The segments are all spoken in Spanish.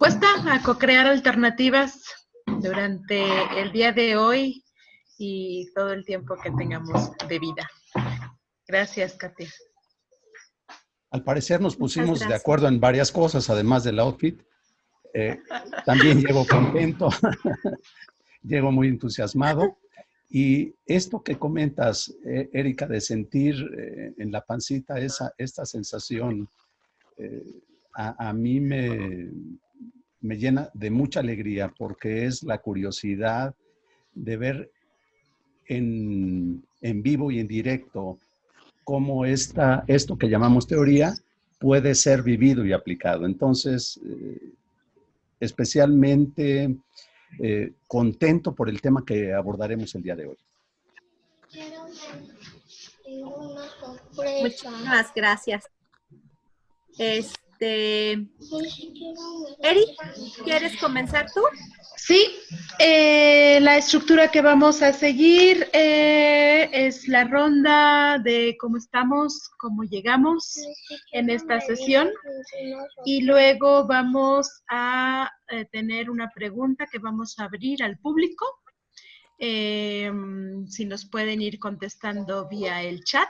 dispuesta a co-crear alternativas durante el día de hoy y todo el tiempo que tengamos de vida. Gracias, Katia. Al parecer nos pusimos de acuerdo en varias cosas, además del outfit. También llego contento, llego muy entusiasmado. Y esto que comentas, Erika, de sentir en la pancita esta sensación, a mí me llena de mucha alegría porque es la curiosidad de ver en vivo y en directo cómo esto que llamamos teoría puede ser vivido y aplicado. Entonces, especialmente contento por el tema que abordaremos el día de hoy. Muchísimas gracias. Eri, ¿quieres comenzar tú? Sí, la estructura que vamos a seguir es la ronda de cómo estamos, cómo llegamos en esta sesión y luego vamos a tener una pregunta que vamos a abrir al público. Si nos pueden ir contestando vía el chat.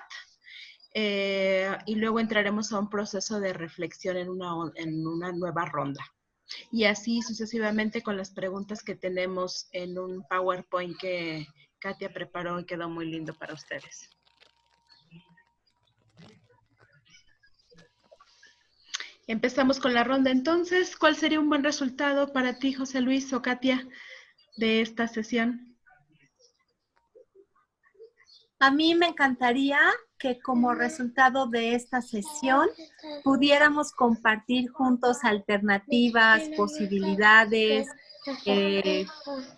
Y luego entraremos a un proceso de reflexión en una nueva ronda. Y así sucesivamente con las preguntas que tenemos en un PowerPoint que Katia preparó y quedó muy lindo para ustedes. Empezamos con la ronda entonces. ¿Cuál sería un buen resultado para ti, José Luis o Katia, de esta sesión? A mí me encantaría que como resultado de esta sesión pudiéramos compartir juntos alternativas, posibilidades, que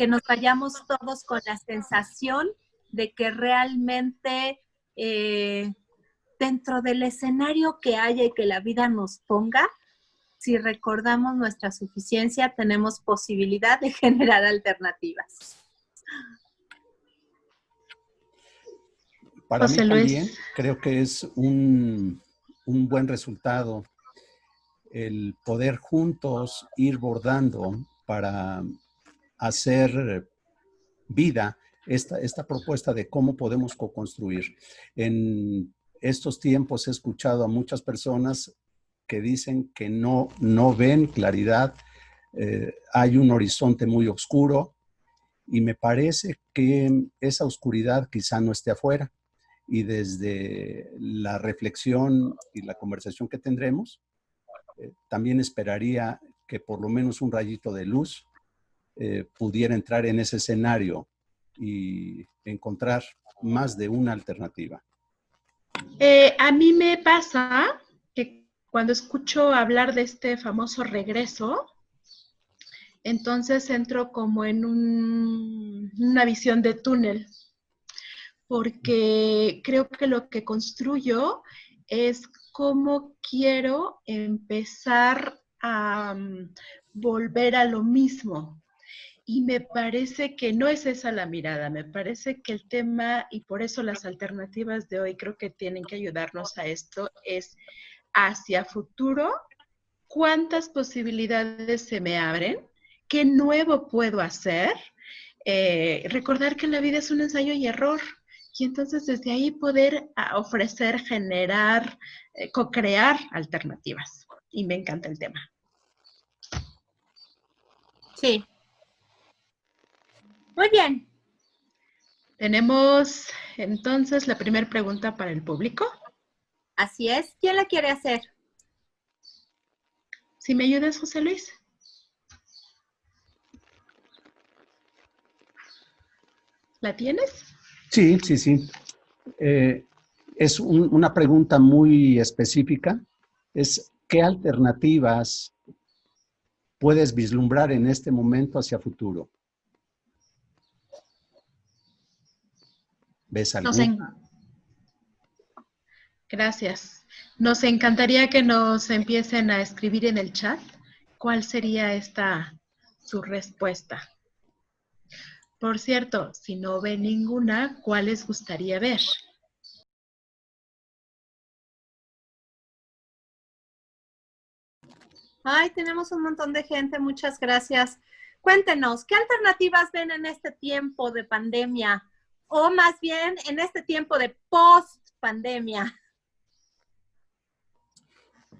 nos vayamos todos con la sensación de que realmente dentro del escenario que haya y que la vida nos ponga, si recordamos nuestra suficiencia, tenemos posibilidad de generar alternativas. Para mí también creo que es un buen resultado el poder juntos ir bordando para hacer vida esta propuesta de cómo podemos co-construir. En estos tiempos he escuchado a muchas personas que dicen que no ven claridad, hay un horizonte muy oscuro y me parece que esa oscuridad quizá no esté afuera. Y desde la reflexión y la conversación que tendremos, también esperaría que por lo menos un rayito de luz pudiera entrar en ese escenario y encontrar más de una alternativa. A mí me pasa que cuando escucho hablar de este famoso regreso, entonces entro como en una visión de túnel, porque creo que lo que construyo es cómo quiero empezar a volver a lo mismo. Y me parece que no es esa la mirada, me parece que el tema, y por eso las alternativas de hoy creo que tienen que ayudarnos a esto, es hacia futuro, ¿cuántas posibilidades se me abren? ¿Qué nuevo puedo hacer? Recordar que la vida es un ensayo y error. Y entonces desde ahí poder ofrecer, generar, co-crear alternativas. Y me encanta el tema. Sí. Muy bien. Tenemos entonces la primera pregunta para el público. Así es. ¿Quién la quiere hacer? Si me ayudas, José Luis. ¿La tienes? Sí. Es una pregunta muy específica. Es, ¿qué alternativas puedes vislumbrar en este momento hacia futuro? ¿Ves alguna? Gracias. Nos encantaría que nos empiecen a escribir en el chat cuál sería su respuesta. Por cierto, si no ven ninguna, ¿cuál les gustaría ver? Ay, tenemos un montón de gente, muchas gracias. Cuéntenos, ¿qué alternativas ven en este tiempo de pandemia? O más bien, en este tiempo de post-pandemia.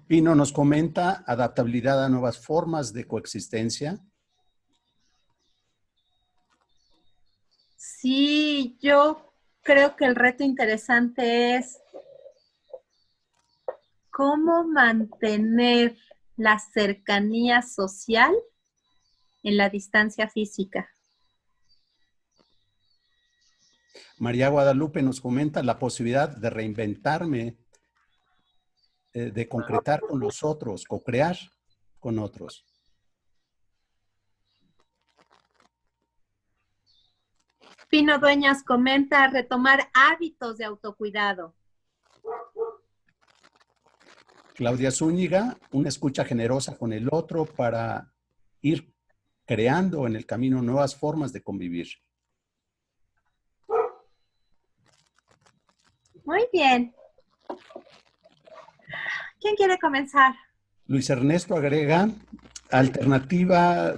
Pino nos comenta adaptabilidad a nuevas formas de coexistencia. Sí, yo creo que el reto interesante es cómo mantener la cercanía social en la distancia física. María Guadalupe nos comenta la posibilidad de reinventarme, de concretar con los otros, co-crear con otros. Pino Dueñas comenta retomar hábitos de autocuidado. Claudia Zúñiga, una escucha generosa con el otro para ir creando en el camino nuevas formas de convivir. Muy bien. ¿Quién quiere comenzar? Luis Ernesto agrega,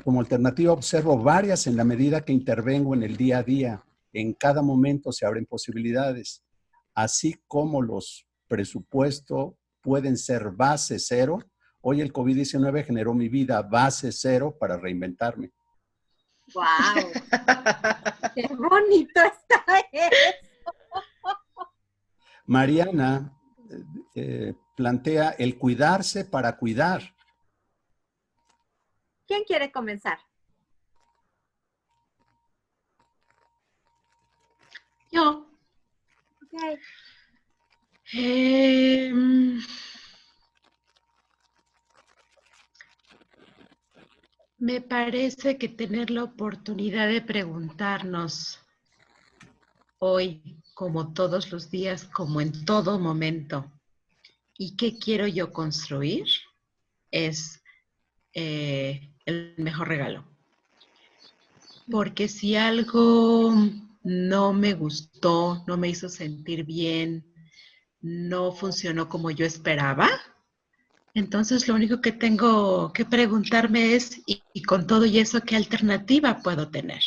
como alternativa observo varias en la medida que intervengo en el día a día. En cada momento se abren posibilidades, así como los presupuestos pueden ser base cero. Hoy el COVID-19 generó mi vida base cero para reinventarme. ¡Wow! ¡Qué bonito está eso! Mariana plantea el cuidarse para cuidar. ¿Quién quiere comenzar? Yo. Okay. Me parece que tener la oportunidad de preguntarnos hoy, como todos los días, como en todo momento, ¿y qué quiero yo construir? Es el mejor regalo. Porque si algo no me gustó, no me hizo sentir bien, no funcionó como yo esperaba, entonces lo único que tengo que preguntarme es, y con todo y eso, ¿qué alternativa puedo tener?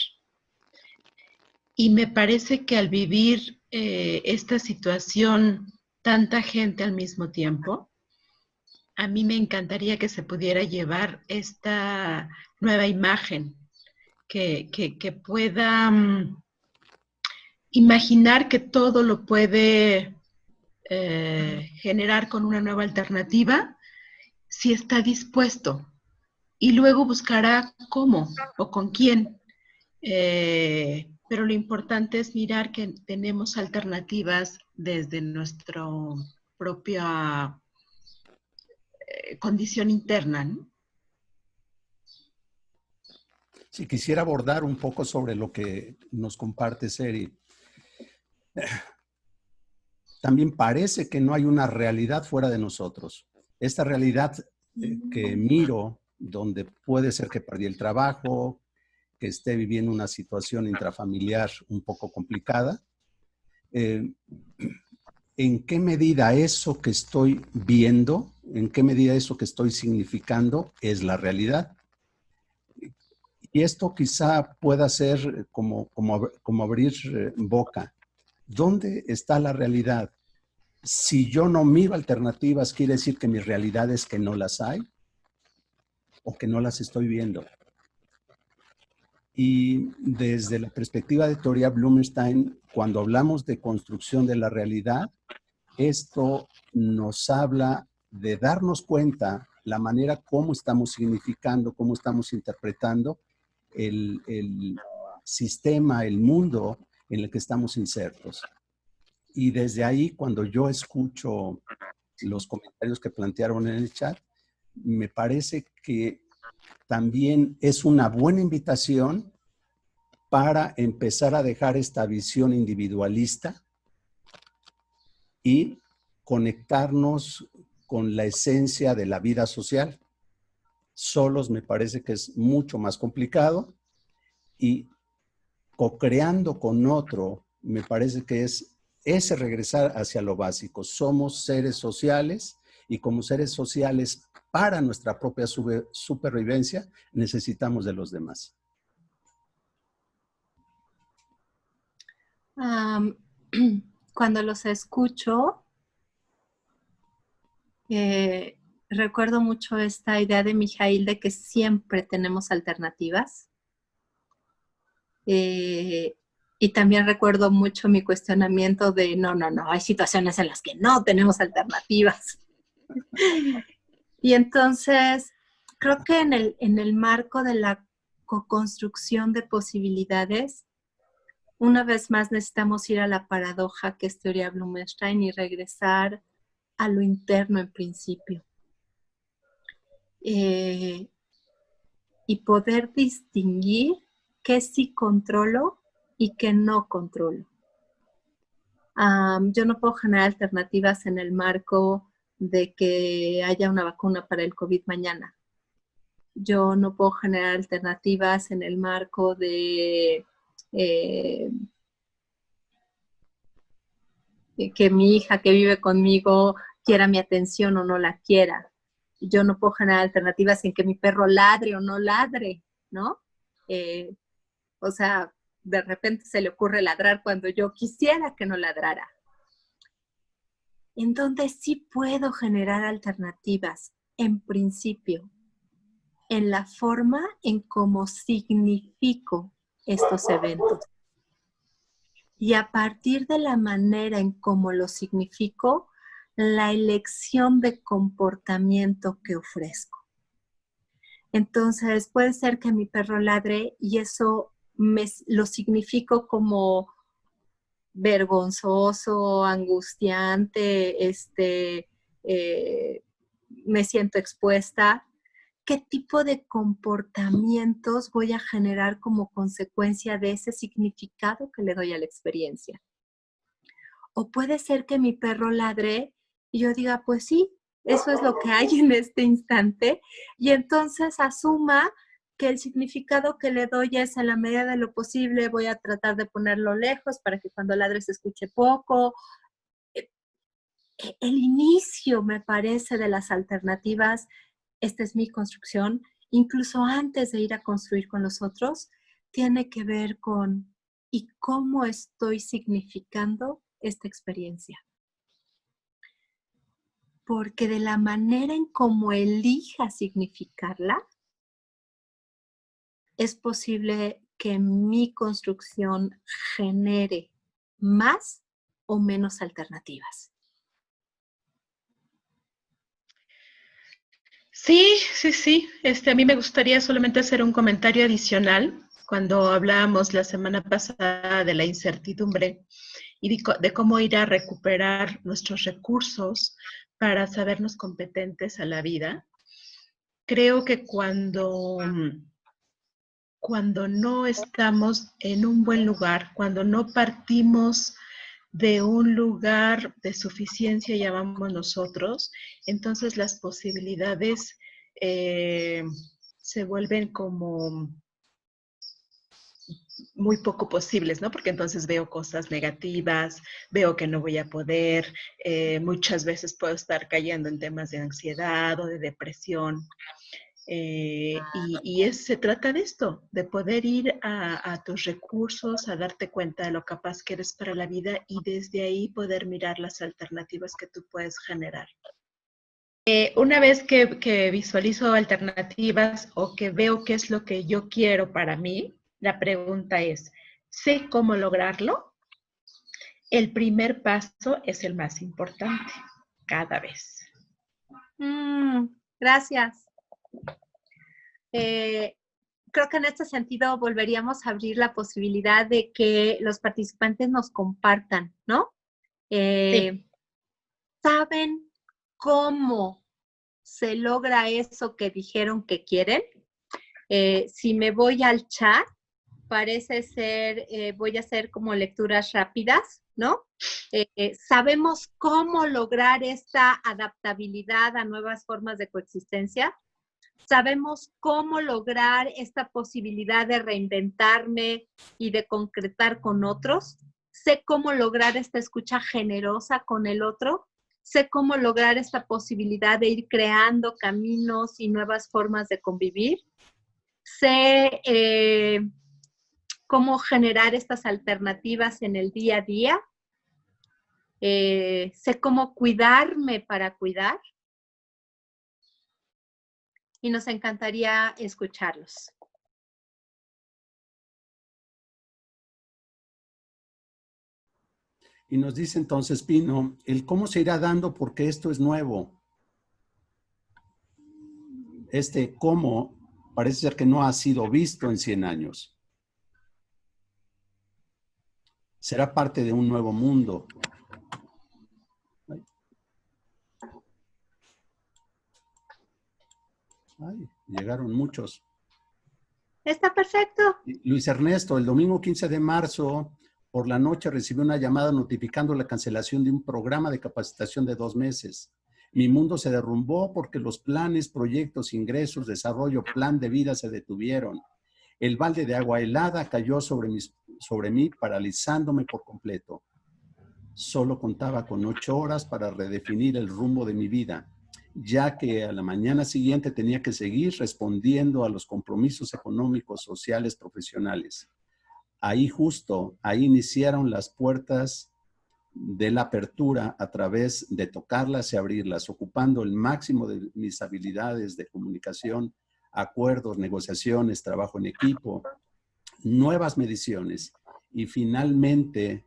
Y me parece que al vivir esta situación, tanta gente al mismo tiempo, a mí me encantaría que se pudiera llevar esta nueva imagen, que pueda imaginar que todo lo puede generar con una nueva alternativa si está dispuesto y luego buscará cómo o con quién. Pero lo importante es mirar que tenemos alternativas desde nuestra propia condición interna, ¿no? Si quisiera abordar un poco sobre lo que nos comparte Seri, también parece que no hay una realidad fuera de nosotros. Esta realidad que miro, donde puede ser que perdí el trabajo, que esté viviendo una situación intrafamiliar un poco complicada, ¿en qué medida eso que estoy viendo, en qué medida eso que estoy significando es la realidad? Y esto quizá pueda ser como abrir boca. ¿Dónde está la realidad? Si yo no miro alternativas, ¿quiere decir que mi realidad es que no las hay? ¿O que no las estoy viendo? Y desde la perspectiva de teoría Blumenstein, cuando hablamos de construcción de la realidad, esto nos habla de darnos cuenta la manera como estamos significando, cómo estamos interpretando el sistema, el mundo en el que estamos insertos. Y desde ahí, cuando yo escucho los comentarios que plantearon en el chat, me parece que también es una buena invitación para empezar a dejar esta visión individualista y conectarnos con la esencia de la vida social. Solos me parece que es mucho más complicado y co-creando con otro me parece que es ese regresar hacia lo básico. Somos seres sociales y como seres sociales para nuestra propia supervivencia, necesitamos de los demás. Cuando los escucho, recuerdo mucho esta idea de Mijaíl de que siempre tenemos alternativas. Y también recuerdo mucho mi cuestionamiento de no, hay situaciones en las que no tenemos alternativas. Y entonces, creo que en el marco de la co-construcción de posibilidades, una vez más necesitamos ir a la paradoja que es teoría Blumenstein y regresar a lo interno en principio. Y poder distinguir qué sí controlo y qué no controlo. Yo no puedo generar alternativas en el marco de que haya una vacuna para el COVID mañana. Yo no puedo generar alternativas en el marco de que mi hija que vive conmigo quiera mi atención o no la quiera. Yo no puedo generar alternativas en que mi perro ladre o no ladre, ¿no? O sea, de repente se le ocurre ladrar cuando yo quisiera que no ladrara. En donde sí puedo generar alternativas, en principio, en la forma en cómo significo estos eventos. Y a partir de la manera en cómo lo significo, la elección de comportamiento que ofrezco. Entonces, puede ser que mi perro ladre y eso lo significo como vergonzoso, angustiante, me siento expuesta. ¿Qué tipo de comportamientos voy a generar como consecuencia de ese significado que le doy a la experiencia? O puede ser que mi perro ladre y yo diga, pues sí, eso es lo que hay en este instante, y entonces asuma que el significado que le doy es en la medida de lo posible, voy a tratar de ponerlo lejos para que cuando ladre se escuche poco. El inicio, me parece, de las alternativas, esta es mi construcción, incluso antes de ir a construir con los otros, tiene que ver con ¿y cómo estoy significando esta experiencia? Porque de la manera en cómo elija significarla, es posible que mi construcción genere más o menos alternativas. Sí. A mí me gustaría solamente hacer un comentario adicional. Cuando hablábamos la semana pasada de la incertidumbre y de cómo ir a recuperar nuestros recursos para sabernos competentes a la vida, creo que cuando no estamos en un buen lugar, cuando no partimos de un lugar de suficiencia, llamamos nosotros, entonces las posibilidades se vuelven como muy poco posibles, ¿no? Porque entonces veo cosas negativas, veo que no voy a poder, muchas veces puedo estar cayendo en temas de ansiedad o de depresión. Se trata de esto, de poder ir a tus recursos, a darte cuenta de lo capaz que eres para la vida y desde ahí poder mirar las alternativas que tú puedes generar. Una vez que visualizo alternativas o que veo qué es lo que yo quiero para mí, la pregunta es, ¿sé cómo lograrlo? El primer paso es el más importante, cada vez. Gracias. Creo que en este sentido volveríamos a abrir la posibilidad de que los participantes nos compartan, ¿no? Sí. ¿Saben cómo se logra eso que dijeron que quieren? Si me voy al chat, parece ser, voy a hacer como lecturas rápidas, ¿no? ¿Sabemos cómo lograr esta adaptabilidad a nuevas formas de coexistencia? ¿Sabemos cómo lograr esta posibilidad de reinventarme y de concretar con otros? ¿Sé cómo lograr esta escucha generosa con el otro? sé cómo lograr esta posibilidad de ir creando caminos y nuevas formas de convivir. Sé cómo generar estas alternativas en el día a día. Sé cómo cuidarme para cuidar. Y nos encantaría escucharlos. Y nos dice entonces Pino, el cómo se irá dando porque esto es nuevo. Este cómo parece ser que no ha sido visto en 100 años. Será parte de un nuevo mundo. Ay, llegaron muchos. Está perfecto. Luis Ernesto, el domingo 15 de marzo, por la noche recibí una llamada notificando la cancelación de un programa de capacitación de 2 meses. Mi mundo se derrumbó porque los planes, proyectos, ingresos, desarrollo, plan de vida se detuvieron. El balde de agua helada cayó sobre mí, paralizándome por completo. Solo contaba con 8 horas para redefinir el rumbo de mi vida, ya que a la mañana siguiente tenía que seguir respondiendo a los compromisos económicos, sociales, profesionales. Ahí iniciaron las puertas de la apertura a través de tocarlas y abrirlas, ocupando el máximo de mis habilidades de comunicación, acuerdos, negociaciones, trabajo en equipo, nuevas mediciones y finalmente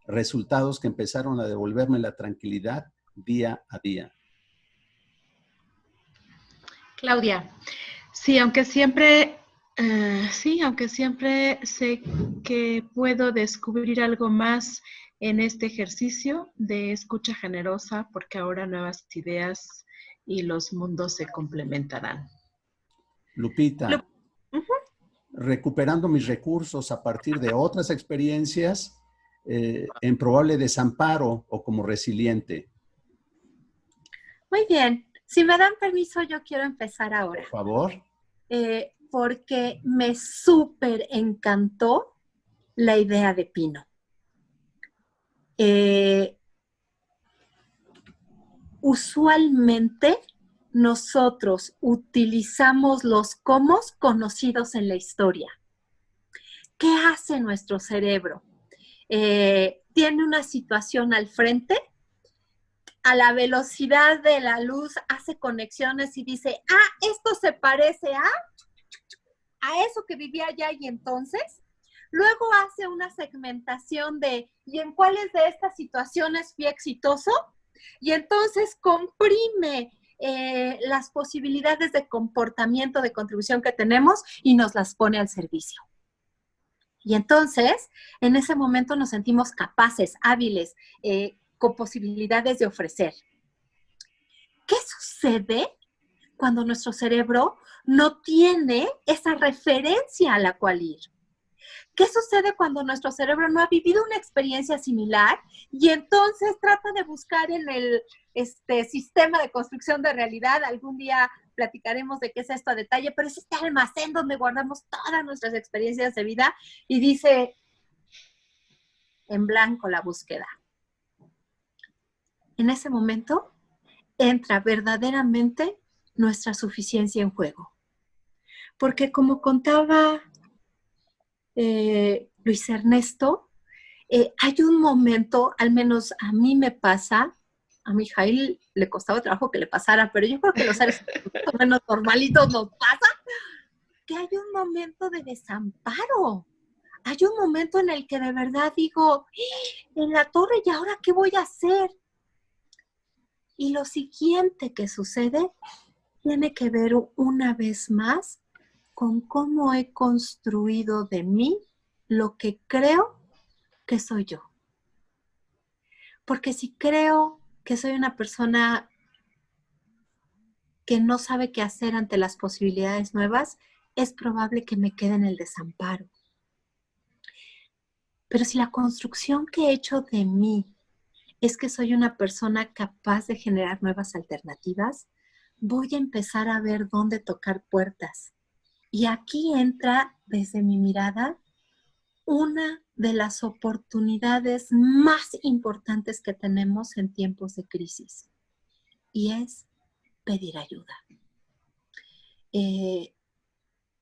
resultados que empezaron a devolverme la tranquilidad día a día. Claudia, sí, aunque siempre sé que puedo descubrir algo más en este ejercicio de escucha generosa, porque ahora nuevas ideas y los mundos se complementarán. Lupita, recuperando mis recursos a partir de otras experiencias en probable desamparo o como resiliente. Muy bien. Si me dan permiso, yo quiero empezar ahora. Por favor. Porque me súper encantó la idea de Pino. Usualmente nosotros utilizamos los cómo conocidos en la historia. ¿Qué hace nuestro cerebro? Tiene una situación al frente, a la velocidad de la luz hace conexiones y dice, esto se parece a eso que vivía allá y entonces. Luego hace una segmentación de, ¿y en cuáles de estas situaciones fui exitoso? Y entonces comprime las posibilidades de comportamiento, de contribución que tenemos y nos las pone al servicio. Y entonces, en ese momento nos sentimos capaces, hábiles, con posibilidades de ofrecer. ¿Qué sucede cuando nuestro cerebro no tiene esa referencia a la cual ir? ¿Qué sucede cuando nuestro cerebro no ha vivido una experiencia similar y entonces trata de buscar en el sistema de construcción de realidad? Algún día platicaremos de qué es esto a detalle, pero es este almacén donde guardamos todas nuestras experiencias de vida y dice en blanco la búsqueda. En ese momento entra verdaderamente nuestra suficiencia en juego. Porque como contaba Luis Ernesto, hay un momento, al menos a mí me pasa, a mi Jail le costaba trabajo que le pasara, pero yo creo que los seres menos normalitos nos pasa, que hay un momento de desamparo. Hay un momento en el que de verdad digo, en la torre, ¿y ahora qué voy a hacer? Y lo siguiente que sucede tiene que ver una vez más con cómo he construido de mí lo que creo que soy yo. Porque si creo que soy una persona que no sabe qué hacer ante las posibilidades nuevas, es probable que me quede en el desamparo. Pero si la construcción que he hecho de mí es que soy una persona capaz de generar nuevas alternativas, voy a empezar a ver dónde tocar puertas. Y aquí entra, desde mi mirada, una de las oportunidades más importantes que tenemos en tiempos de crisis, y es pedir ayuda.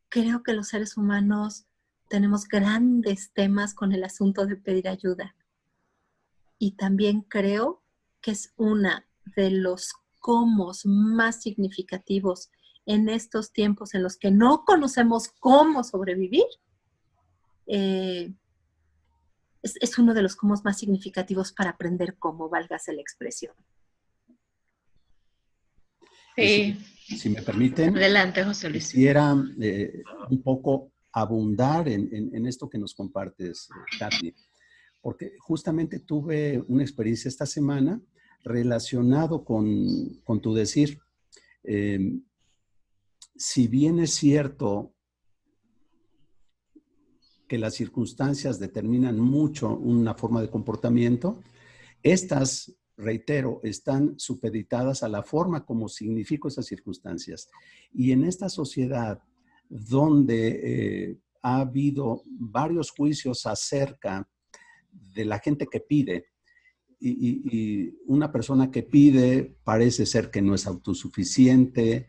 Creo que los seres humanos tenemos grandes temas con el asunto de pedir ayuda, y también creo que es una de los cómo más significativos en estos tiempos en los que no conocemos cómo sobrevivir. Es uno de los cómo más significativos para aprender cómo, válgase la expresión. Sí. Si me permiten, adelante, José Luis. Quisiera un poco abundar en esto que nos compartes, Katy, porque justamente tuve una experiencia esta semana relacionado con tu decir. Si bien es cierto que las circunstancias determinan mucho una forma de comportamiento, estas, reitero, están supeditadas a la forma como significo esas circunstancias. Y en esta sociedad donde ha habido varios juicios acerca de la gente que pide, y una persona que pide parece ser que no es autosuficiente,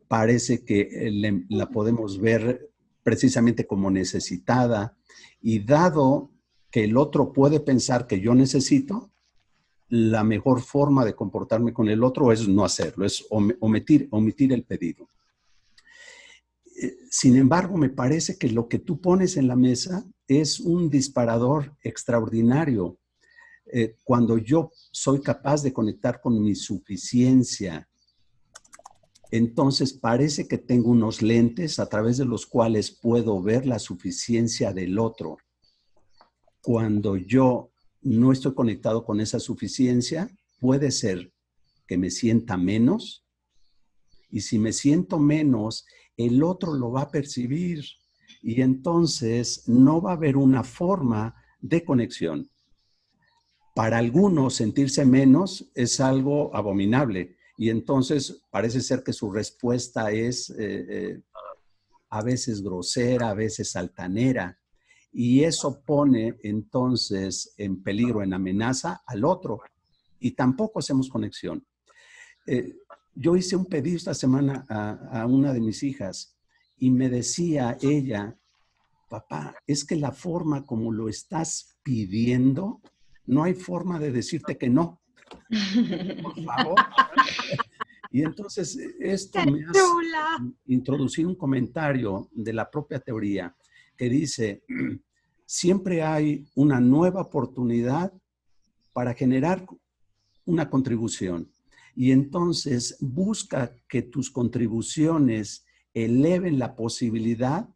parece que la podemos ver precisamente como necesitada, y dado que el otro puede pensar que yo necesito, la mejor forma de comportarme con el otro es no hacerlo, es omitir el pedido. Sin embargo, me parece que lo que tú pones en la mesa es un disparador extraordinario. Cuando yo soy capaz de conectar con mi suficiencia, entonces parece que tengo unos lentes a través de los cuales puedo ver la suficiencia del otro. Cuando yo no estoy conectado con esa suficiencia, puede ser que me sienta menos, y si me siento menos, el otro lo va a percibir, y entonces no va a haber una forma de conexión. Para algunos, sentirse menos es algo abominable, y entonces parece ser que su respuesta es a veces grosera, a veces altanera, y eso pone entonces en peligro, en amenaza al otro, y tampoco hacemos conexión. Yo hice un pedido esta semana a una de mis hijas, y me decía ella: papá, es que la forma como lo estás pidiendo, no hay forma de decirte que no. Por favor. Y entonces esto me hace introducir un comentario de la propia teoría que dice: siempre hay una nueva oportunidad para generar una contribución. Y entonces busca que tus contribuciones eleven la posibilidad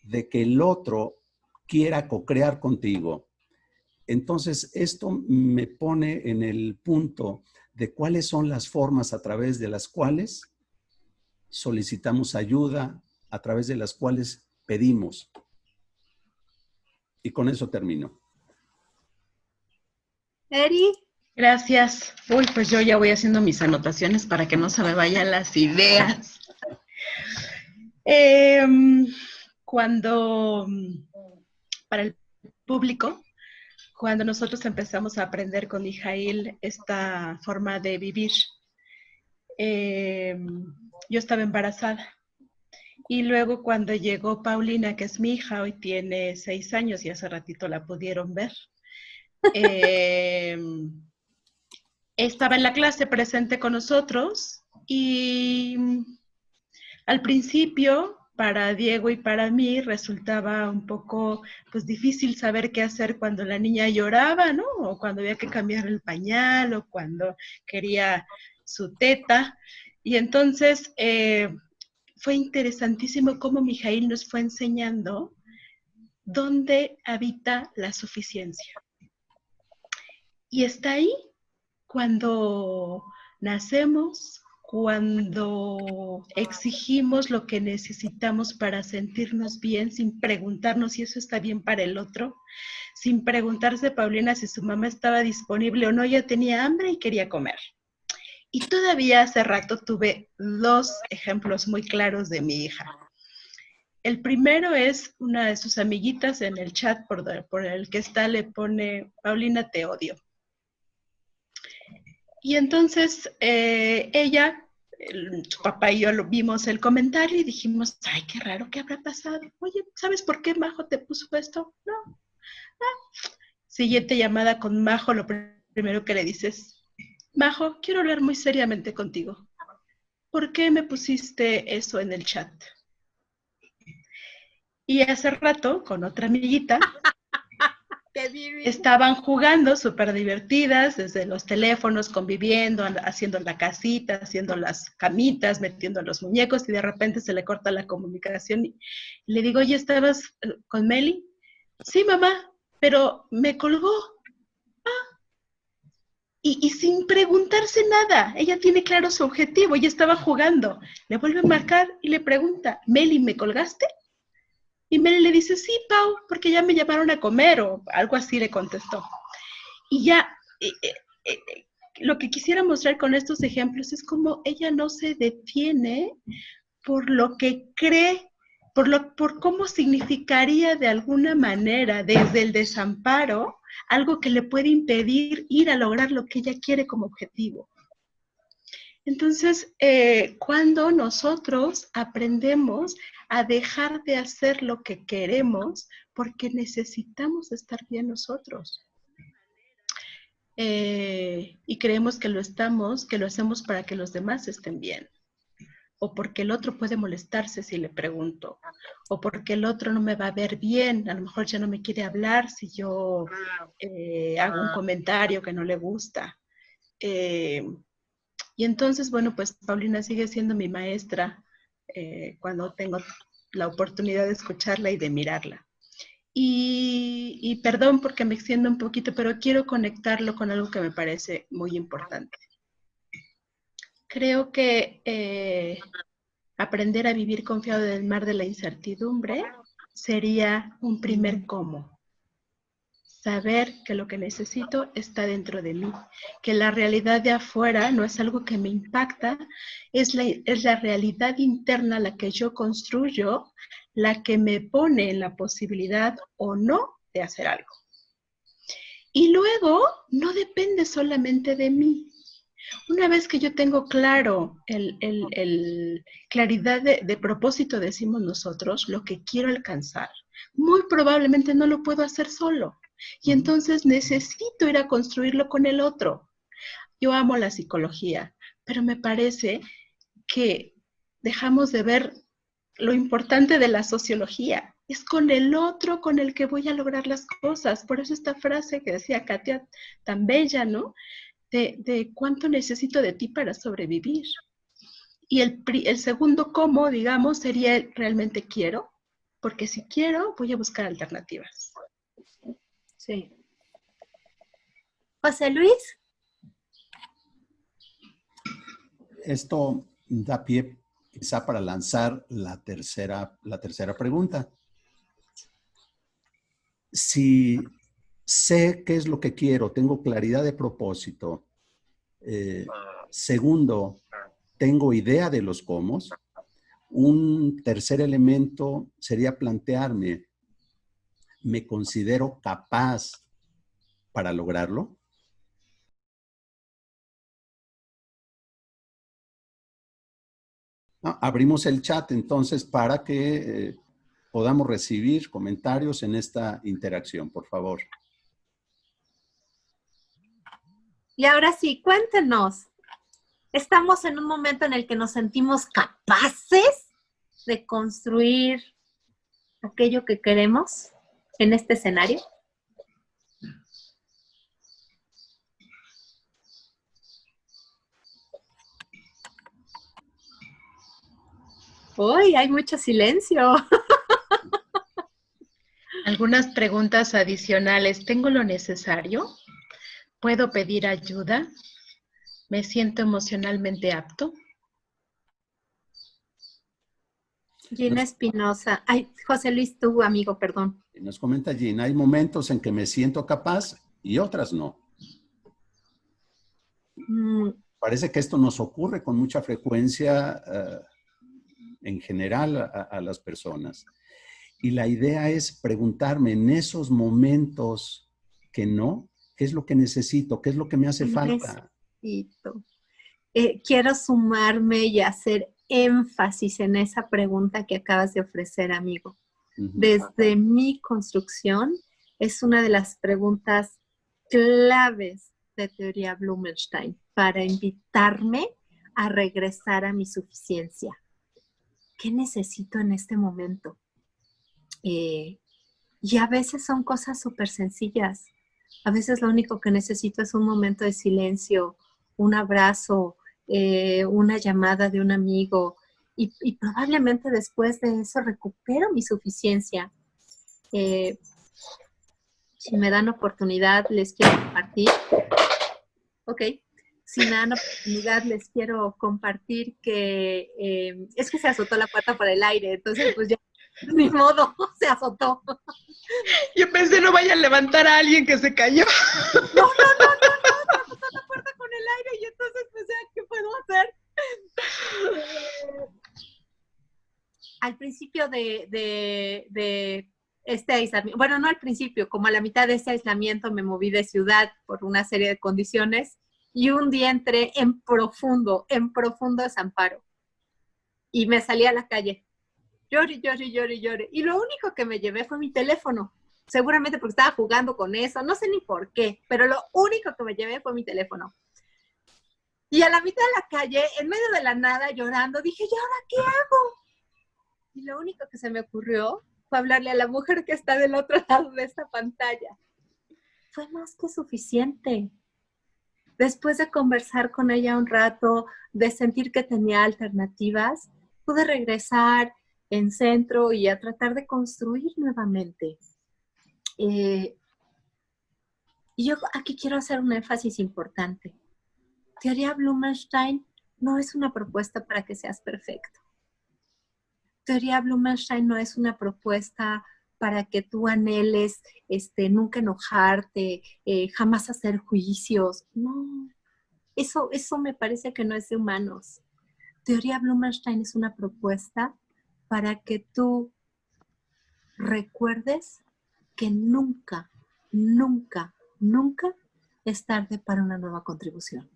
de que el otro quiera co-crear contigo. Entonces, esto me pone en el punto de cuáles son las formas a través de las cuales solicitamos ayuda, a través de las cuales pedimos. Y con eso termino. Eri. Gracias. Uy, pues yo ya voy haciendo mis anotaciones para que no se me vayan las ideas. Para el público, cuando nosotros empezamos a aprender con Mijail esta forma de vivir, yo estaba embarazada. Y luego cuando llegó Paulina, que es mi hija, hoy tiene 6 años y hace ratito la pudieron ver, estaba en la clase presente con nosotros, y al principio para Diego y para mí resultaba un poco pues difícil saber qué hacer cuando la niña lloraba, ¿no? O cuando había que cambiar el pañal, o cuando quería su teta. Y entonces fue interesantísimo cómo Mijail nos fue enseñando dónde habita la suficiencia. Y está ahí cuando nacemos, cuando exigimos lo que necesitamos para sentirnos bien, sin preguntarnos si eso está bien para el otro, sin preguntarse Paulina si su mamá estaba disponible o no, ella tenía hambre y quería comer. Y todavía hace rato tuve 2 ejemplos muy claros de mi hija. el primero es una de sus amiguitas en el chat por el que está, le pone, Paulina, te odio. Y entonces ella, su papá y yo lo vimos el comentario y dijimos, ay, qué raro, ¿qué habrá pasado? Oye, ¿sabes por qué Majo te puso esto? No. Siguiente llamada con Majo, lo primero que le dices, Majo, quiero hablar muy seriamente contigo. ¿Por qué me pusiste eso en el chat? Y hace rato, con otra amiguita, estaban jugando súper divertidas, desde los teléfonos, conviviendo, haciendo la casita, haciendo las camitas, metiendo los muñecos, y de repente se le corta la comunicación. Y le digo, oye, ¿estabas con Meli? Sí, mamá, pero me colgó. Y sin preguntarse nada, ella tiene claro su objetivo, ella estaba jugando. Le vuelve a marcar y le pregunta, Meli, ¿me colgaste? Y Meli le dice, sí, Pau, porque ya me llamaron a comer, o algo así le contestó. Y ya, lo que quisiera mostrar con estos ejemplos es cómo ella no se detiene por lo que cree, por cómo significaría de alguna manera, desde el desamparo, algo que le puede impedir ir a lograr lo que ella quiere como objetivo. Entonces, cuando nosotros aprendemos a dejar de hacer lo que queremos porque necesitamos estar bien nosotros. Y creemos que lo hacemos para que los demás estén bien. O porque el otro puede molestarse si le pregunto, o porque el otro no me va a ver bien, a lo mejor ya no me quiere hablar si yo hago un comentario que no le gusta. Y entonces, bueno, pues Paulina sigue siendo mi maestra cuando tengo la oportunidad de escucharla y de mirarla. Y perdón porque me extiendo un poquito, pero quiero conectarlo con algo que me parece muy importante. Creo que aprender a vivir confiado en el mar de la incertidumbre sería un primer cómo. Saber que lo que necesito está dentro de mí, que la realidad de afuera no es algo que me impacta, es la realidad interna la que yo construyo, la que me pone en la posibilidad o no de hacer algo. Y luego no depende solamente de mí. Una vez que yo tengo claro claridad de propósito, decimos nosotros, lo que quiero alcanzar, muy probablemente no lo puedo hacer solo. Y entonces necesito ir a construirlo con el otro. Yo amo la psicología, pero me parece que dejamos de ver lo importante de la sociología. Es con el otro con el que voy a lograr las cosas. Por eso esta frase que decía Katia, tan bella, ¿no? De cuánto necesito de ti para sobrevivir. Y el segundo cómo, digamos, sería el realmente quiero, porque si quiero, voy a buscar alternativas. Sí. José Luis. Esto da pie quizá para lanzar la tercera pregunta. Si sé qué es lo que quiero, tengo claridad de propósito. Segundo, tengo idea de los cómo. Un tercer elemento sería plantearme, ¿me considero capaz para lograrlo? Abrimos el chat entonces para que podamos recibir comentarios en esta interacción, por favor. Y ahora sí, cuéntenos. ¿Estamos en un momento en el que nos sentimos capaces de construir aquello que queremos en este escenario? Uy, hay mucho silencio. Algunas preguntas adicionales. ¿Tengo lo necesario? ¿Puedo pedir ayuda? ¿Me siento emocionalmente apto? Gina Espinosa. Ay, José Luis, tu amigo, perdón. Nos comenta Gina, hay momentos en que me siento capaz y otras no. Parece que esto nos ocurre con mucha frecuencia en general a las personas. Y la idea es preguntarme en esos momentos que no, ¿qué es lo que necesito? ¿Qué es lo que me hace falta? Necesito. Quiero sumarme y hacer énfasis en esa pregunta que acabas de ofrecer, amigo. Desde mi construcción, es una de las preguntas claves de teoría Blumenstein para invitarme a regresar a mi suficiencia. ¿Qué necesito en este momento? Y a veces son cosas súper sencillas. A veces lo único que necesito es un momento de silencio, un abrazo, una llamada de un amigo, y probablemente después de eso recupero mi suficiencia. Si me dan oportunidad, les quiero compartir. Ok. Si me dan oportunidad, les quiero compartir que es que se azotó la puerta por el aire, entonces pues ya, ni modo, se azotó. Yo pensé, no vaya a levantar a alguien que se cayó. No, se azotó la puerta con el aire y entonces pues ya, ¿qué puedo hacer? Al principio de este aislamiento, bueno, no al principio, como a la mitad de este aislamiento me moví de ciudad por una serie de condiciones y un día entré en profundo desamparo y me salí a la calle. Lloré. Y lo único que me llevé fue mi teléfono. Seguramente porque estaba jugando con eso, no sé ni por qué, pero lo único que me llevé fue mi teléfono. Y a la mitad de la calle, en medio de la nada, llorando, dije, ¿y ahora qué hago? Y lo único que se me ocurrió fue hablarle a la mujer que está del otro lado de esta pantalla. Fue más que suficiente. Después de conversar con ella un rato, de sentir que tenía alternativas, pude regresar en centro y a tratar de construir nuevamente. Y yo aquí quiero hacer un énfasis importante. Teoría Blumenstein no es una propuesta para que seas perfecto. Teoría Blumenstein no es una propuesta para que tú anheles nunca enojarte, jamás hacer juicios. No, eso me parece que no es de humanos. Teoría Blumenstein es una propuesta para que tú recuerdes que nunca es tarde para una nueva contribución.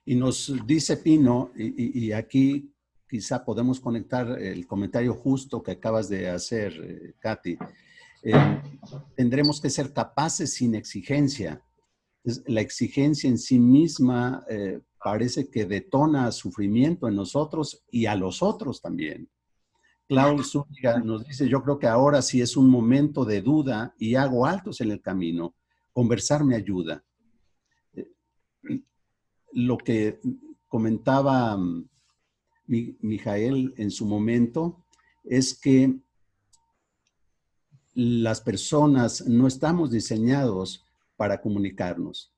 Y nos dice Pino, y aquí quizá podemos conectar el comentario justo que acabas de hacer, Katy. Tendremos que ser capaces sin exigencia. La exigencia en sí misma parece que detona sufrimiento en nosotros y a los otros también. Klaus Zúñiga nos dice, yo creo que ahora sí es un momento de duda y hago altos en el camino. Conversar me ayuda. Lo que comentaba Mijael en su momento es que las personas no estamos diseñados para comunicarnos.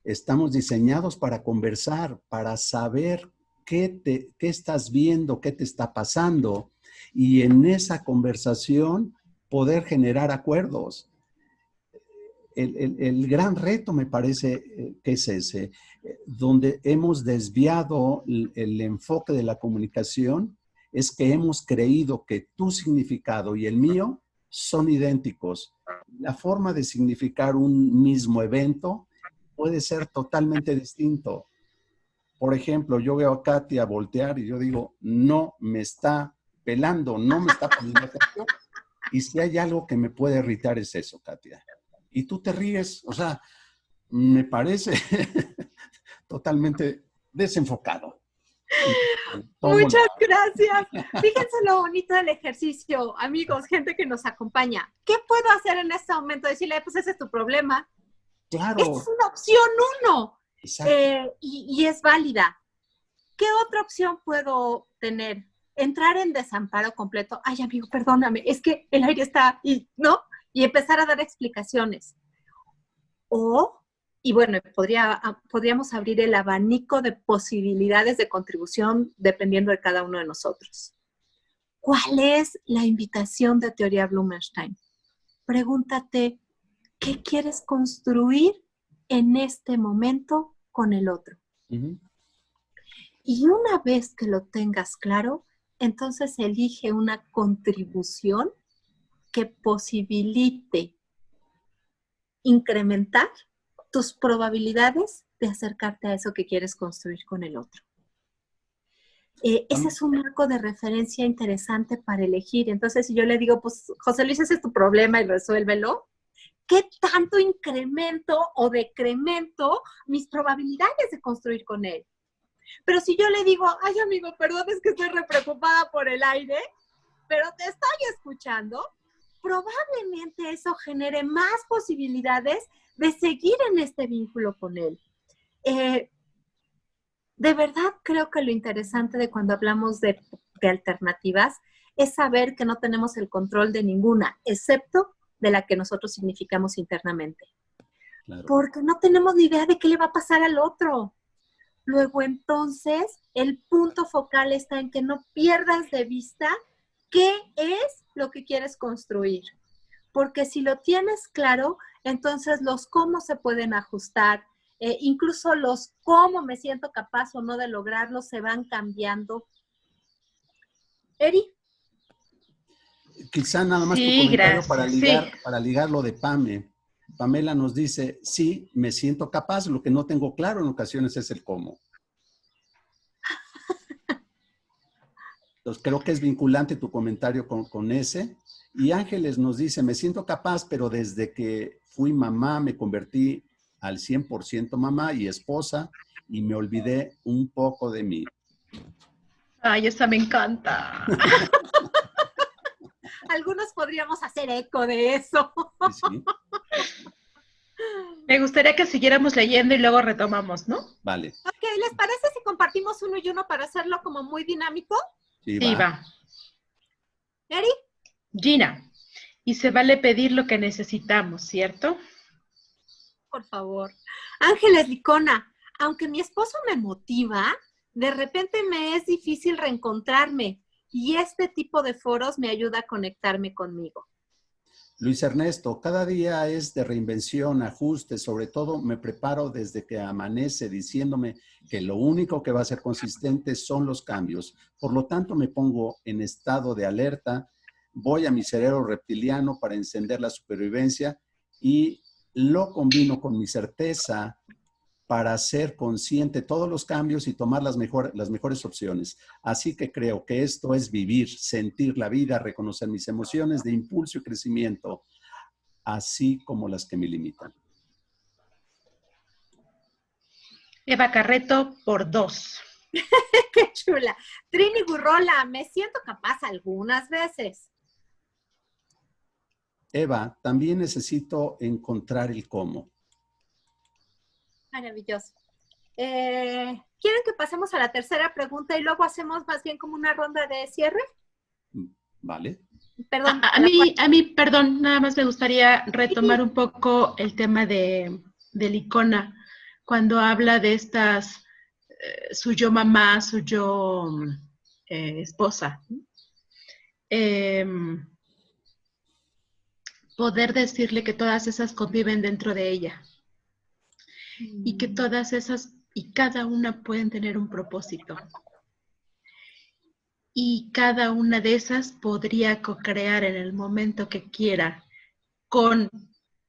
Estamos diseñados para conversar, para saber qué estás viendo, qué te está pasando, y en esa conversación poder generar acuerdos. El gran reto me parece que es ese, donde hemos desviado el enfoque de la comunicación, es que hemos creído que tu significado y el mío son idénticos. La forma de significar un mismo evento puede ser totalmente distinto. Por ejemplo, yo veo a Katia voltear y yo digo, no me está pelando, no me está poniendo atención. Y si hay algo que me puede irritar es eso, Katia. Y tú te ríes, o sea, me parece totalmente desenfocado. Muchas gracias. Fíjense lo bonito del ejercicio, amigos, gente que nos acompaña. ¿Qué puedo hacer en este momento? Decirle, pues ese es tu problema. Claro. Esta es una opción 1. Y es válida. ¿Qué otra opción puedo tener? Entrar en desamparo completo. Ay, amigo, perdóname, es que el aire está, ¿no? Y empezar a dar explicaciones. Y bueno, podríamos abrir el abanico de posibilidades de contribución dependiendo de cada uno de nosotros. ¿Cuál es la invitación de teoría Blumenstein? Pregúntate, ¿qué quieres construir en este momento con el otro? Y una vez que lo tengas claro, entonces elige una contribución que posibilite incrementar tus probabilidades de acercarte a eso que quieres construir con el otro. Ese es un marco de referencia interesante para elegir. Entonces, si yo le digo, pues, José Luis, ese es tu problema y resuélvelo, ¿qué tanto incremento o decremento mis probabilidades de construir con él? Pero si yo le digo, ay, amigo, perdón, es que estoy re preocupada por el aire, pero te estoy escuchando, probablemente eso genere más posibilidades de seguir en este vínculo con él. De verdad creo que lo interesante de cuando hablamos de alternativas es saber que no tenemos el control de ninguna, excepto de la que nosotros significamos internamente. Claro. Porque no tenemos ni idea de qué le va a pasar al otro. Luego, entonces, el punto focal está en que no pierdas de vista qué es lo que quieres construir. Porque si lo tienes claro, entonces los cómo se pueden ajustar, incluso los cómo me siento capaz o no de lograrlo se van cambiando. Eri. Quizá nada más tu comentario para ligar lo de Pame. Pamela nos dice, sí, me siento capaz, lo que no tengo claro en ocasiones es el cómo. Entonces, creo que es vinculante tu comentario con ese. Y Ángeles nos dice, me siento capaz, pero desde que fui mamá me convertí al 100% mamá y esposa y me olvidé un poco de mí. Ay, esa me encanta. Algunos podríamos hacer eco de eso. Sí. Me gustaría que siguiéramos leyendo y luego retomamos, ¿no? Vale. Ok, ¿les parece si compartimos uno y uno para hacerlo como muy dinámico? Sí, va. ¿Eri? Gina, y se vale pedir lo que necesitamos, ¿cierto? Por favor. Ángeles Licona, aunque mi esposo me motiva, de repente me es difícil reencontrarme y este tipo de foros me ayuda a conectarme conmigo. Luis Ernesto, cada día es de reinvención, ajuste, sobre todo me preparo desde que amanece diciéndome que lo único que va a ser consistente son los cambios. Por lo tanto, me pongo en estado de alerta, voy a mi cerebro reptiliano para encender la supervivencia y lo combino con mi certeza para ser consciente de todos los cambios y tomar las mejores opciones. Así que creo que esto es vivir, sentir la vida, reconocer mis emociones de impulso y crecimiento, así como las que me limitan. Eva Carreto por 2. ¡Qué chula! Trini Gurrola, me siento capaz algunas veces. Eva, también necesito encontrar el cómo. Maravilloso. ¿Quieren que pasemos a la tercera pregunta y luego hacemos más bien como una ronda de cierre? Vale. Perdón. A mí, perdón, nada más me gustaría retomar un poco el tema de Licona, cuando habla de estas, su yo mamá, su yo esposa. Poder decirle que todas esas conviven dentro de ella. Y que todas esas y cada una pueden tener un propósito. Y cada una de esas podría co-crear en el momento que quiera con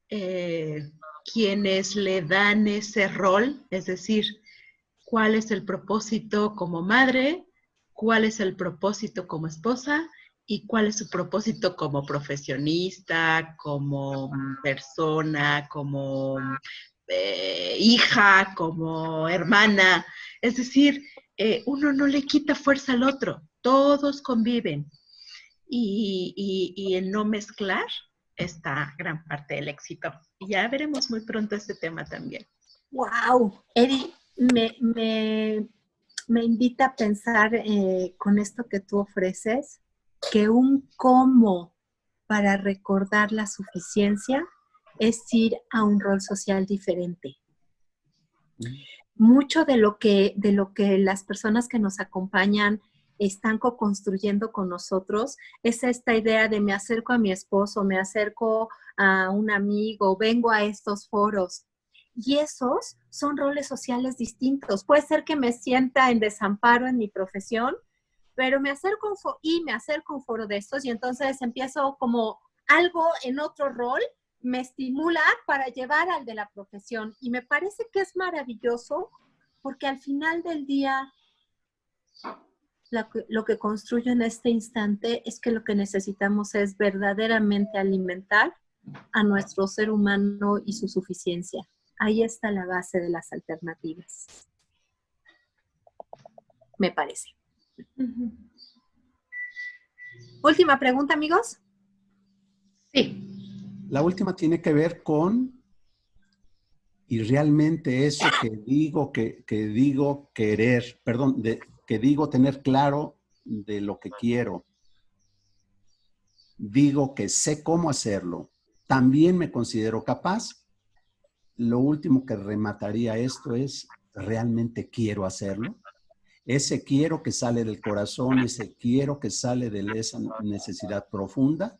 quienes le dan ese rol, es decir, cuál es el propósito como madre, cuál es el propósito como esposa y cuál es su propósito como profesionista, como persona, como hija, como hermana. Es decir, uno no le quita fuerza al otro, todos conviven. Y en no mezclar está gran parte del éxito. Y ya veremos muy pronto este tema también. ¡Wow! Eri, me invita a pensar con esto que tú ofreces, que un cómo para recordar la suficiencia es ir a un rol social diferente. Mucho de lo que las personas que nos acompañan están co-construyendo con nosotros es esta idea de me acerco a mi esposo, me acerco a un amigo, vengo a estos foros Y esos son roles sociales distintos. Puede ser que me sienta en desamparo en mi profesión, pero me acerco a un foro de estos y entonces empiezo como algo en otro rol, me estimula para llevar al de la profesión. Y me parece que es maravilloso porque al final del día lo que construyo en este instante es que lo que necesitamos es verdaderamente alimentar a nuestro ser humano y su suficiencia. Ahí está la base de las alternativas. Me parece. Última pregunta, amigos. Sí. La última tiene que ver con, y realmente eso que digo querer, perdón, que digo tener claro de lo que quiero, digo que sé cómo hacerlo, también me considero capaz. Lo último que remataría esto es, ¿realmente quiero hacerlo? Ese quiero que sale del corazón, ese quiero que sale de esa necesidad profunda,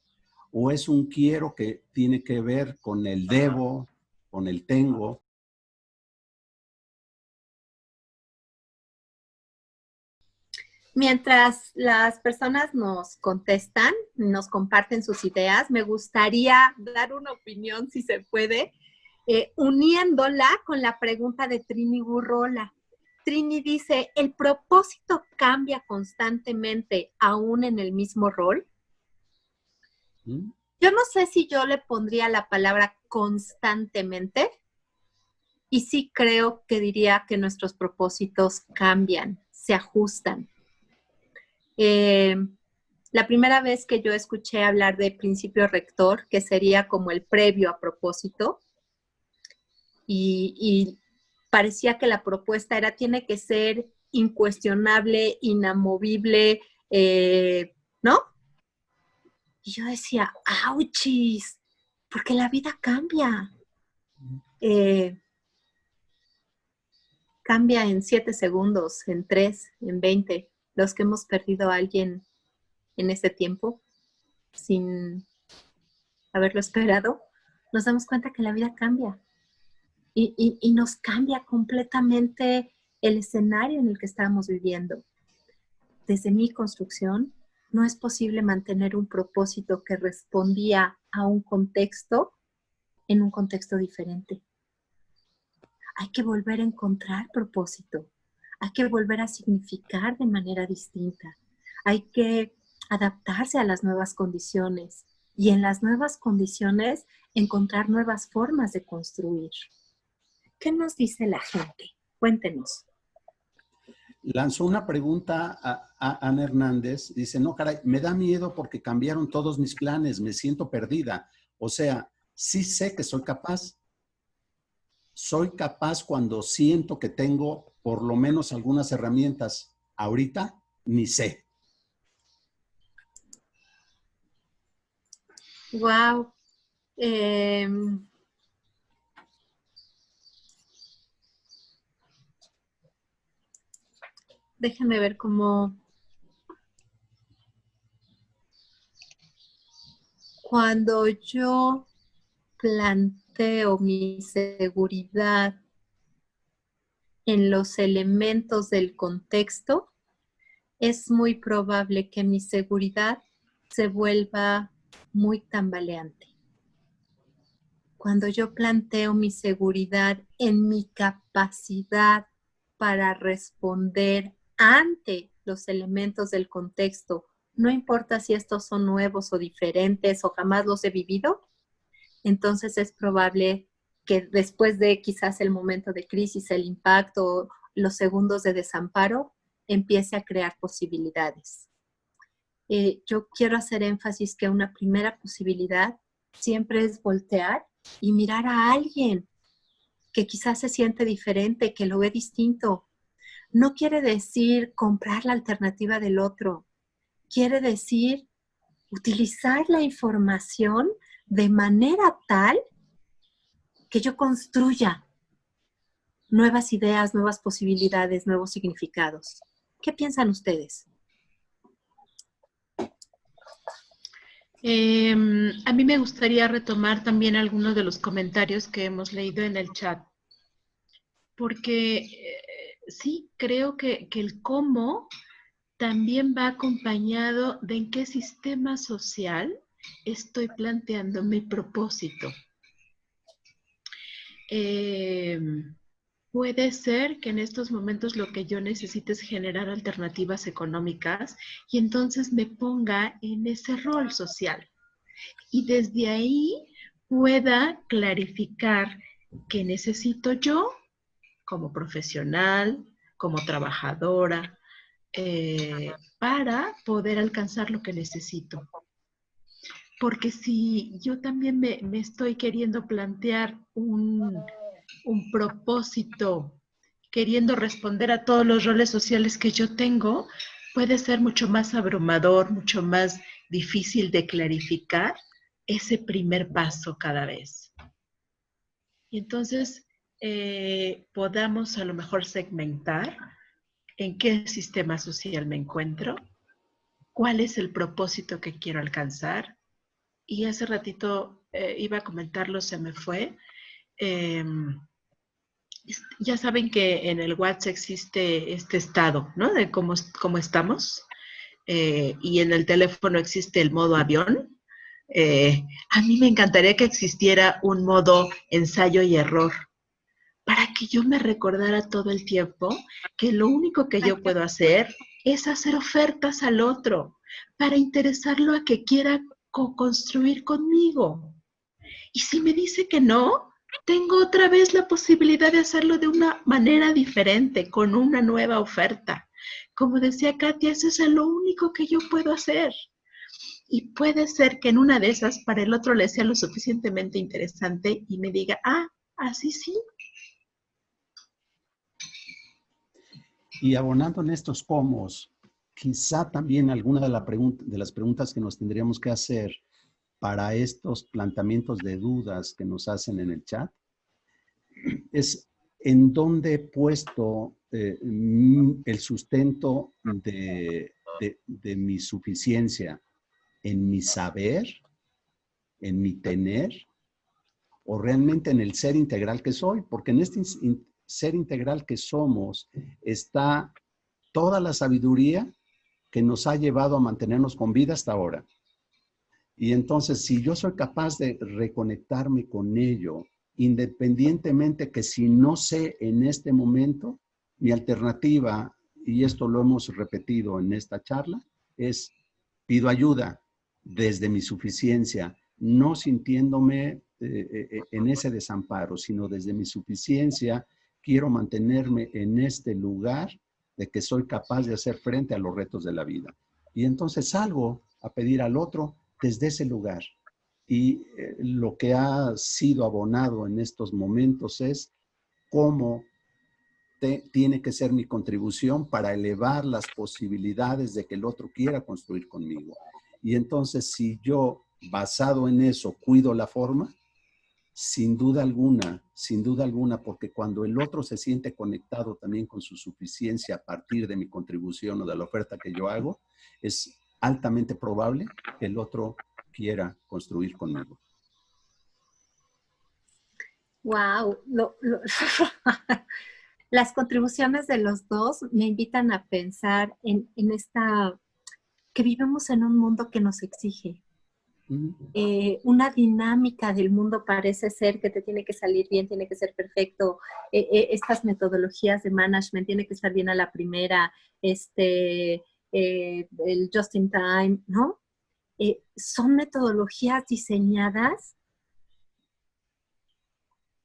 o es un quiero que tiene que ver con el debo, con el tengo. Mientras las personas nos contestan, nos comparten sus ideas, me gustaría dar una opinión, si se puede, uniéndola con la pregunta de Trini Burrola. Trini dice, ¿el propósito cambia constantemente aún en el mismo rol? Yo no sé si yo le pondría la palabra constantemente, y sí creo que diría que nuestros propósitos cambian, se ajustan. La primera vez que yo escuché hablar de principio rector, que sería como el previo a propósito, y parecía que la propuesta era, tiene que ser incuestionable, inamovible, ¿no? Y yo decía, ¡auchis! Porque la vida cambia. Cambia en 7 segundos, en 3, en 20. Los que hemos perdido a alguien en ese tiempo, sin haberlo esperado, nos damos cuenta que la vida cambia. Y nos cambia completamente el escenario en el que estamos viviendo. Desde mi construcción, no es posible mantener un propósito que respondía a un contexto en un contexto diferente. Hay que volver a encontrar propósito. Hay que volver a significar de manera distinta. Hay que adaptarse a las nuevas condiciones y en las nuevas condiciones encontrar nuevas formas de construir. ¿Qué nos dice la gente? Cuéntenos. Lanzó una pregunta a Ana Hernández. Dice, no, caray, me da miedo porque cambiaron todos mis planes, me siento perdida. O sea, sí sé que soy capaz. Soy capaz cuando siento que tengo por lo menos algunas herramientas. Ahorita ni sé. Wow. Déjenme ver cómo... Cuando yo planteo mi seguridad en los elementos del contexto, es muy probable que mi seguridad se vuelva muy tambaleante. Cuando yo planteo mi seguridad en mi capacidad para responder ante los elementos del contexto, no importa si estos son nuevos o diferentes o jamás los he vivido, entonces es probable que después de quizás el momento de crisis, el impacto, los segundos de desamparo, empiece a crear posibilidades. Yo quiero hacer énfasis que una primera posibilidad siempre es voltear y mirar a alguien que quizás se siente diferente, que lo ve distinto. No quiere decir comprar la alternativa del otro. Quiere decir utilizar la información de manera tal que yo construya nuevas ideas, nuevas posibilidades, nuevos significados. ¿Qué piensan ustedes? A mí me gustaría retomar también algunos de los comentarios que hemos leído en el chat. porque sí, creo que el cómo también va acompañado de en qué sistema social estoy planteando mi propósito. Eh, Puede ser que en estos momentos lo que yo necesite es generar alternativas económicas y entonces me ponga en ese rol social. Y desde ahí pueda clarificar qué necesito yo como profesional, como trabajadora, para poder alcanzar lo que necesito. Porque si yo también me estoy queriendo plantear un propósito, queriendo responder a todos los roles sociales que yo tengo, puede ser mucho más abrumador, mucho más difícil de clarificar ese primer paso cada vez. Y entonces podamos a lo mejor segmentar en qué sistema social me encuentro, cuál es el propósito que quiero alcanzar. Y hace ratito iba a comentarlo, se me fue. Eh, ya saben que en el WhatsApp existe este estado, ¿no? De cómo estamos. Y en el teléfono existe el modo avión. A mí me encantaría que existiera un modo ensayo y error para que yo me recordara todo el tiempo que lo único que yo puedo hacer es hacer ofertas al otro para interesarlo a que quiera co-construir conmigo. Y si me dice que no, tengo otra vez la posibilidad de hacerlo de una manera diferente, con una nueva oferta. Como decía Katia, eso es lo único que yo puedo hacer. Y puede ser que en una de esas para el otro le sea lo suficientemente interesante y me diga, ah, así sí. Y abonando en estos cómo, quizá también alguna de las preguntas que nos tendríamos que hacer para estos planteamientos de dudas que nos hacen en el chat es en dónde he puesto el sustento de mi suficiencia, en mi saber, en mi tener, o realmente en el ser integral que soy, porque en este ser integral que somos está toda la sabiduría que nos ha llevado a mantenernos con vida hasta ahora. Y entonces, si yo soy capaz de reconectarme con ello, independientemente que si no sé en este momento, mi alternativa, y esto lo hemos repetido en esta charla, es pido ayuda desde mi suficiencia, no sintiéndome en ese desamparo, sino desde mi suficiencia, quiero mantenerme en este lugar de que soy capaz de hacer frente a los retos de la vida. Y entonces salgo a pedir al otro desde ese lugar. Y lo que ha sido abonado en estos momentos es cómo tiene que ser mi contribución para elevar las posibilidades de que el otro quiera construir conmigo. Y entonces, si yo, basado en eso, cuido la forma, sin duda alguna, porque cuando el otro se siente conectado también con su suficiencia a partir de mi contribución o de la oferta que yo hago, es altamente probable que el otro quiera construir conmigo. Wow, las contribuciones de los dos me invitan a pensar en esta, que vivimos en un mundo que nos exige. Una dinámica del mundo parece ser que te tiene que salir bien, tiene que ser perfecto, estas metodologías de management tiene que estar bien a la primera, el just in time, ¿no? Son metodologías diseñadas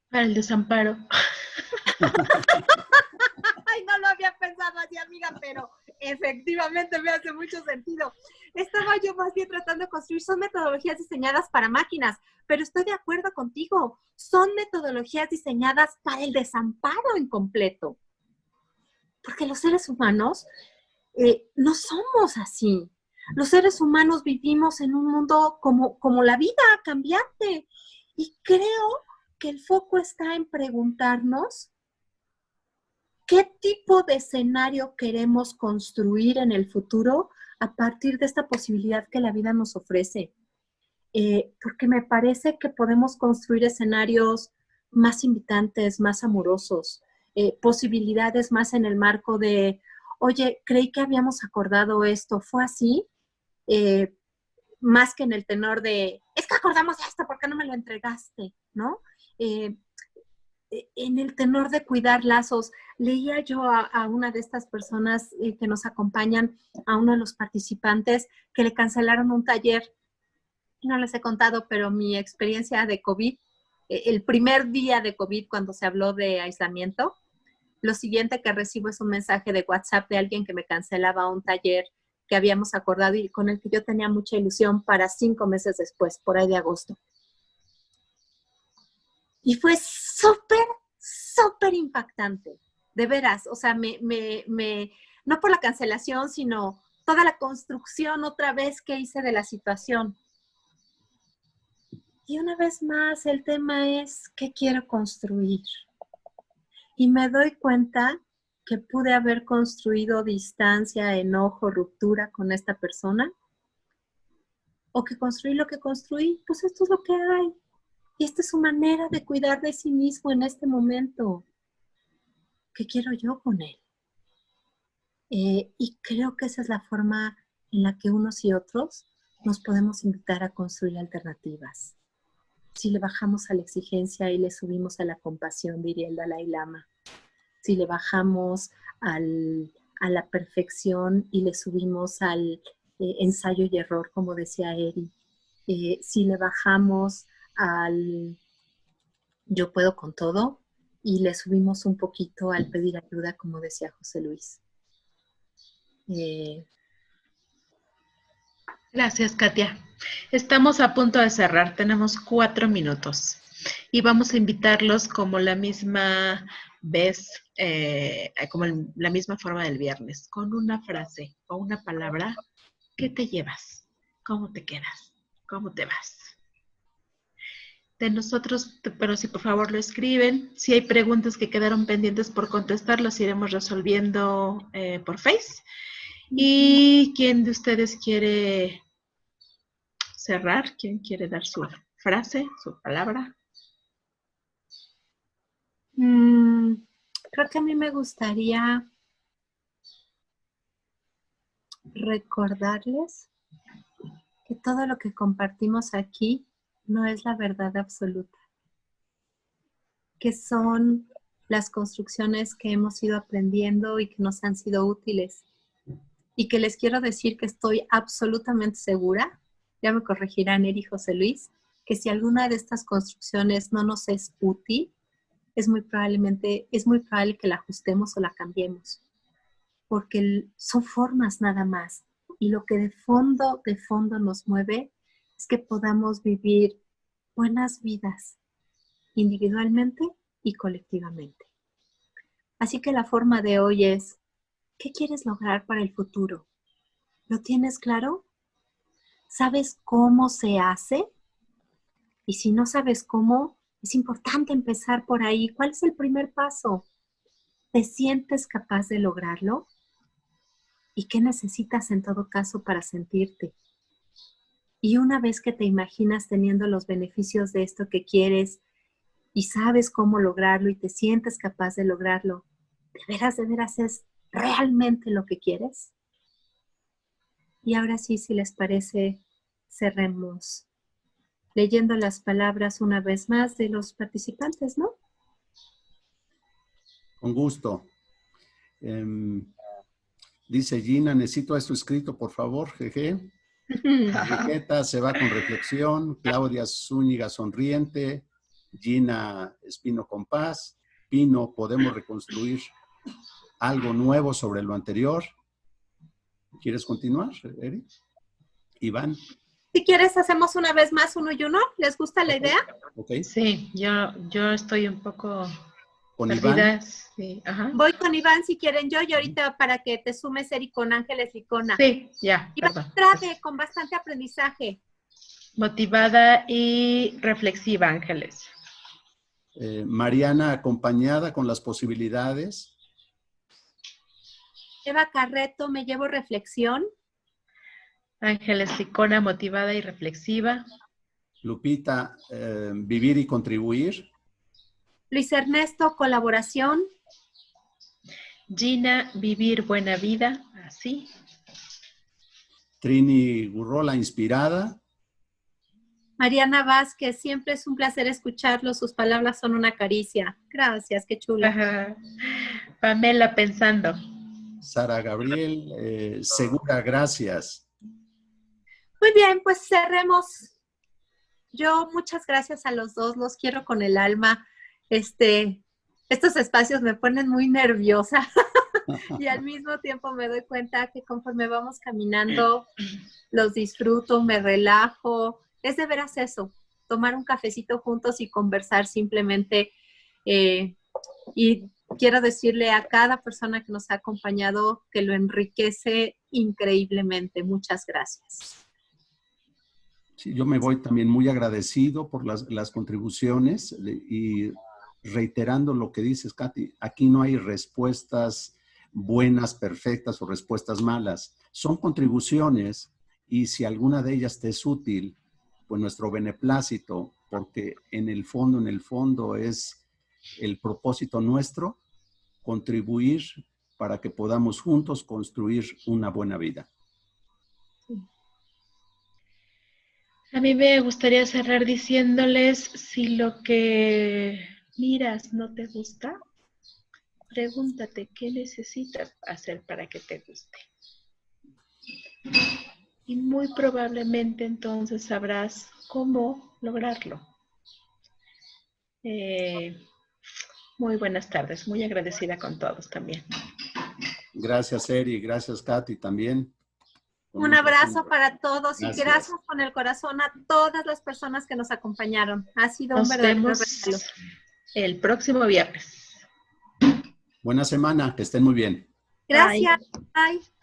para el desamparo. Ay, no lo había pensado así, amiga, pero efectivamente me hace mucho sentido. Estaba yo más bien tratando de construir, son metodologías diseñadas para máquinas, pero estoy de acuerdo contigo, son metodologías diseñadas para el desamparo incompleto. Porque los seres humanos no somos así. Los seres humanos vivimos en un mundo como la vida cambiante. Y creo que el foco está en preguntarnos ¿qué tipo de escenario queremos construir en el futuro a partir de esta posibilidad que la vida nos ofrece? Porque me parece que podemos construir escenarios más invitantes, más amorosos, posibilidades más en el marco de, oye, creí que habíamos acordado esto, ¿fue así? Más que en el tenor de, es que acordamos esto, ¿por qué no me lo entregaste? ¿No? En el tenor de cuidar lazos, leía yo a una de estas personas que nos acompañan, a uno de los participantes, que le cancelaron un taller. No les he contado, pero mi experiencia de COVID, el primer día de COVID, cuando se habló de aislamiento, lo siguiente que recibo es un mensaje de WhatsApp de alguien que me cancelaba un taller que habíamos acordado y con el que yo tenía mucha ilusión para 5 meses después, por ahí de agosto. Y fue súper impactante, de veras. O sea, no por la cancelación, sino toda la construcción otra vez que hice de la situación. Y una vez más, el tema es, ¿qué quiero construir? Y me doy cuenta que pude haber construido distancia, enojo, ruptura con esta persona. O que construí lo que construí, pues esto es lo que hay. Y esta es su manera de cuidar de sí mismo en este momento. ¿Qué quiero yo con él? Y creo que esa es la forma en la que unos y otros nos podemos invitar a construir alternativas. Si le bajamos a la exigencia y le subimos a la compasión, diría el Dalai Lama. Si le bajamos a la perfección y le subimos al ensayo y error, como decía Eri. Si le bajamos al yo puedo con todo y le subimos un poquito al pedir ayuda, como decía José Luis. Gracias, Katia. Estamos a punto de cerrar, tenemos 4 minutos y vamos a invitarlos como la misma vez, como la misma forma del viernes, con una frase o una palabra. ¿Qué te llevas? ¿Cómo te quedas? ¿Cómo te vas? De nosotros, pero si por favor lo escriben, si hay preguntas que quedaron pendientes por contestar, las iremos resolviendo por Face. ¿Y quién de ustedes quiere cerrar? ¿Quién quiere dar su frase, su palabra? Creo que a mí me gustaría recordarles que todo lo que compartimos aquí no es la verdad absoluta, que son las construcciones que hemos ido aprendiendo y que nos han sido útiles. Y que les quiero decir que estoy absolutamente segura, ya me corregirán Eri y José Luis, que si alguna de estas construcciones no nos es útil, es muy probable que la ajustemos o la cambiemos. Porque son formas nada más. Y lo que de fondo nos mueve es que podamos vivir buenas vidas, individualmente y colectivamente. Así que la forma de hoy es, ¿qué quieres lograr para el futuro? ¿Lo tienes claro? ¿Sabes cómo se hace? Y si no sabes cómo, es importante empezar por ahí. ¿Cuál es el primer paso? ¿Te sientes capaz de lograrlo? ¿Y qué necesitas en todo caso para sentirte? Y una vez que te imaginas teniendo los beneficios de esto que quieres y sabes cómo lograrlo y te sientes capaz de lograrlo, ¿de veras es realmente lo que quieres? Y ahora sí, si les parece, cerremos leyendo las palabras una vez más de los participantes, ¿no? Con gusto. Dice Gina, necesito esto escrito, por favor, jeje. Enriqueta se va con reflexión. Claudia Zúñiga sonriente. Gina Espino con paz. Pino, podemos reconstruir algo nuevo sobre lo anterior. ¿Quieres continuar, Eri? Iván. Si quieres, hacemos una vez más uno y uno. ¿Les gusta la idea? Okay. Sí, yo estoy un poco con perdida. Iván. Sí, ajá. Voy con Iván si quieren yo y ahorita para que te sumes, Eri, con Ángeles Licona. Sí, ya, Iván Trade, con bastante aprendizaje. Motivada y reflexiva, Ángeles. Mariana, acompañada con las posibilidades. Eva Carreto, me llevo reflexión. Ángeles Licona, motivada y reflexiva. Lupita, vivir y contribuir. Luis Ernesto, colaboración. Gina, vivir buena vida, así. Trini Gurrola, inspirada. Mariana Vázquez, siempre es un placer escucharlo, sus palabras son una caricia. Gracias, qué chula. Ajá. Pamela, pensando. Sara Gabriel, segura, gracias. Muy bien, pues cerremos. Yo muchas gracias a los dos, los quiero con el alma. Estos espacios me ponen muy nerviosa y al mismo tiempo me doy cuenta que conforme vamos caminando, los disfruto, me relajo. Es de veras eso, tomar un cafecito juntos y conversar simplemente. Y quiero decirle a cada persona que nos ha acompañado que lo enriquece increíblemente. Muchas gracias. Sí, yo me voy también muy agradecido por las contribuciones y reiterando lo que dices, Katy, aquí no hay respuestas buenas, perfectas o respuestas malas. Son contribuciones y si alguna de ellas te es útil, pues nuestro beneplácito, porque en el fondo es el propósito nuestro, contribuir para que podamos juntos construir una buena vida. A mí me gustaría cerrar diciéndoles, si lo que miras no te gusta, pregúntate qué necesitas hacer para que te guste. Y muy probablemente entonces sabrás cómo lograrlo. Muy buenas tardes, muy agradecida con todos también. Gracias, Eri, gracias, Katy, también. Un abrazo para todos y gracias con el corazón a todas las personas que nos acompañaron. Ha sido un verdadero regalo. Nos vemos el próximo viernes. Buena semana, que estén muy bien. Gracias. Bye.